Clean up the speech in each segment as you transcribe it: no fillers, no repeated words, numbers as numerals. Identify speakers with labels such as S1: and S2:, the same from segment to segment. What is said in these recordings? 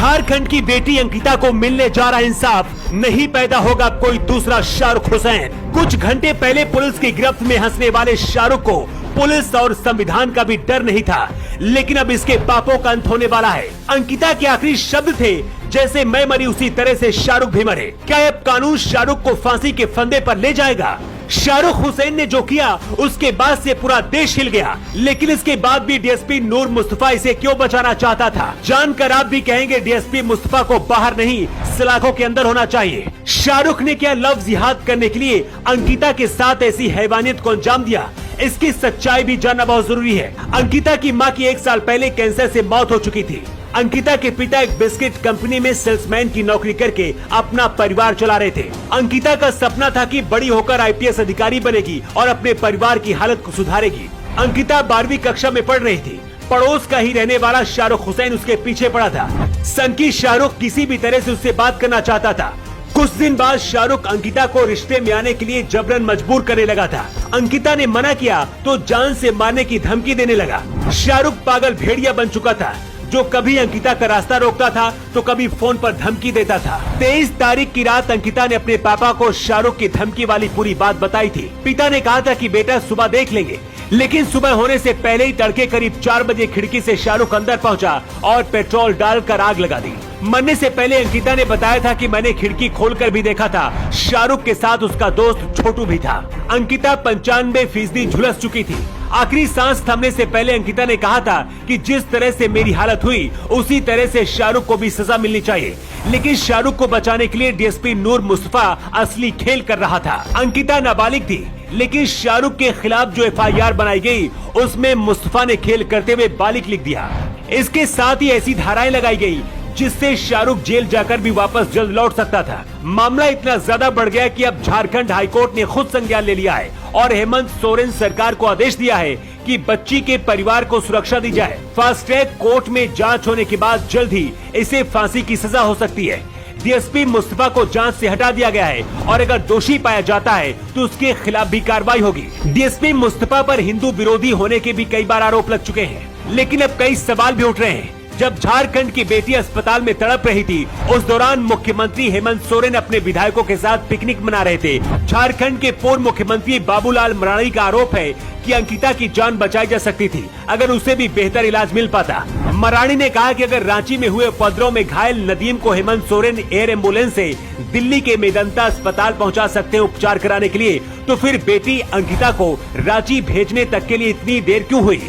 S1: झारखंड की बेटी अंकिता को मिलने जा रहा इंसाफ, नहीं पैदा होगा कोई दूसरा शाहरुख हुसैन। कुछ घंटे पहले पुलिस की गिरफ्त में हंसने वाले शाहरुख को पुलिस और संविधान का भी डर नहीं था, लेकिन अब इसके पापों का अंत होने वाला है। अंकिता के आखिरी शब्द थे, जैसे मैं मरी उसी तरह से शाहरुख भी मरे। क्या अब कानून शाहरुख को फांसी के फंदे पर ले जाएगा? शाहरुख हुसैन ने जो किया उसके बाद से पूरा देश हिल गया, लेकिन इसके बाद भी डीएसपी नूर मुस्तफा इसे क्यों बचाना चाहता था? जानकर आप भी कहेंगे डीएसपी मुस्तफा को बाहर नहीं सलाखों के अंदर होना चाहिए। शाहरुख ने क्या लफ्ज जिहाद करने के लिए अंकिता के साथ ऐसी हैवानियत को अंजाम दिया? इसकी सच्चाई भी जानना बहुत जरूरी है। अंकिता की मां की 1 साल पहले कैंसर से मौत हो चुकी थी। अंकिता के पिता एक बिस्किट कंपनी में सेल्समैन की नौकरी करके अपना परिवार चला रहे थे। अंकिता का सपना था कि बड़ी होकर आईपीएस अधिकारी बनेगी और अपने परिवार की हालत को सुधारेगी। अंकिता 12वीं कक्षा में पढ़ रही थी। पड़ोस का ही रहने वाला शाहरुख हुसैन उसके पीछे पड़ा था। सनकी शाहरुख किसी भी तरह से उससे बात करना चाहता था। कुछ दिन बाद शाहरुख अंकिता को रिश्ते में आने के लिए जबरन मजबूर करने लगा था। अंकिता ने मना किया तो जान से मारने की धमकी देने लगा। शाहरुख पागल भेड़िया बन चुका था, जो कभी अंकिता का रास्ता रोकता था तो कभी फोन पर धमकी देता था। 23 तारीख की रात अंकिता ने अपने पापा को शाहरुख की धमकी वाली पूरी बात बताई थी। पिता ने कहा था कि बेटा सुबह देख लेंगे, लेकिन सुबह होने से पहले ही तड़के करीब 4 बजे खिड़की से शाहरुख अंदर पहुंचा और पेट्रोल डालकर आग लगा दी। मरने से पहले अंकिता ने बताया था कि मैंने खिड़की खोलकर भी देखा था। शाहरुख के साथ उसका दोस्त छोटू भी था। अंकिता 95% झुलस चुकी थी। आखिरी सांस थमने से पहले अंकिता ने कहा था कि जिस तरह से मेरी हालत हुई उसी तरह से शाहरुख को भी सजा मिलनी चाहिए। लेकिन शाहरुख को बचाने के लिए डीएसपी नूर मुस्तफा असली खेल कर रहा था। अंकिता नाबालिग थी, लेकिन शाहरुख के खिलाफ जो एफआईआर बनाई गई उसमें मुस्तफा ने खेल करते हुए बालिग लिख दिया। इसके साथ ही ऐसी धाराएं लगाई गई जिससे शाहरुख जेल जाकर भी वापस जल्द लौट सकता था। मामला इतना ज्यादा बढ़ गया कि अब झारखंड हाईकोर्ट ने खुद संज्ञान ले लिया है और हेमंत सोरेन सरकार को आदेश दिया है कि बच्ची के परिवार को सुरक्षा दी जाए। फास्ट ट्रैक कोर्ट में जांच होने के बाद जल्द ही इसे फांसी की सजा हो सकती है। डीएसपी मुस्तफा को जांच से हटा दिया गया है और अगर दोषी पाया जाता है तो उसके खिलाफ भी कार्रवाई होगी। डीएसपी मुस्तफा पर हिंदू विरोधी होने के भी कई बार आरोप लग चुके हैं, लेकिन अब कई सवाल भी उठ रहे हैं। जब झारखंड की बेटी अस्पताल में तड़प रही थी, उस दौरान मुख्यमंत्री हेमंत सोरेन अपने विधायकों के साथ पिकनिक मना रहे थे। झारखंड के पूर्व मुख्यमंत्री बाबूलाल मरांडी का आरोप है कि अंकिता की जान बचाई जा सकती थी अगर उसे भी बेहतर इलाज मिल पाता। मरांडी ने कहा कि अगर रांची में हुए उपद्रव में घायल नदीम को हेमंत सोरेन एयर एम्बुलेंस से दिल्ली के मेदांता अस्पताल पहुंचा सकते हैं उपचार कराने के लिए, तो फिर बेटी अंकिता को रांची भेजने तक के लिए इतनी देर क्यों हुई?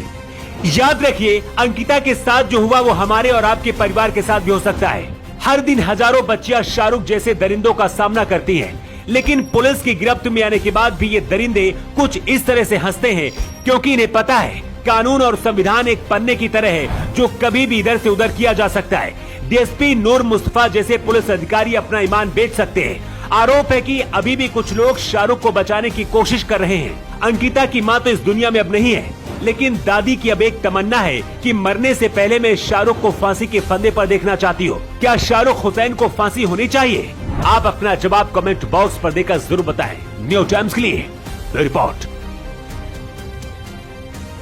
S1: याद रखिए, अंकिता के साथ जो हुआ वो हमारे और आपके परिवार के साथ भी हो सकता है। हर दिन हजारों बच्चियां शाहरुख जैसे दरिंदों का सामना करती हैं, लेकिन पुलिस की गिरफ्त में आने के बाद भी ये दरिंदे कुछ इस तरह से हंसते हैं क्योंकि इन्हें पता है कानून और संविधान एक पन्ने की तरह है जो कभी भी इधर से उधर किया जा सकता है। डीएसपी नूर मुस्तफा जैसे पुलिस अधिकारी अपना ईमान बेच सकते हैं। आरोप है कि अभी भी कुछ लोग शाहरुख को बचाने की कोशिश कर रहे हैं। अंकिता की मां तो इस दुनिया में अब नहीं है, लेकिन दादी की अब एक तमन्ना है कि मरने से पहले मैं शाहरुख को फांसी के फंदे पर देखना चाहती हूँ। क्या शाहरुख हुसैन को फांसी होनी चाहिए? आप अपना जवाब कमेंट बॉक्स पर देकर जरूर बताएं। न्यू टाइम्स के लिए रिपोर्ट।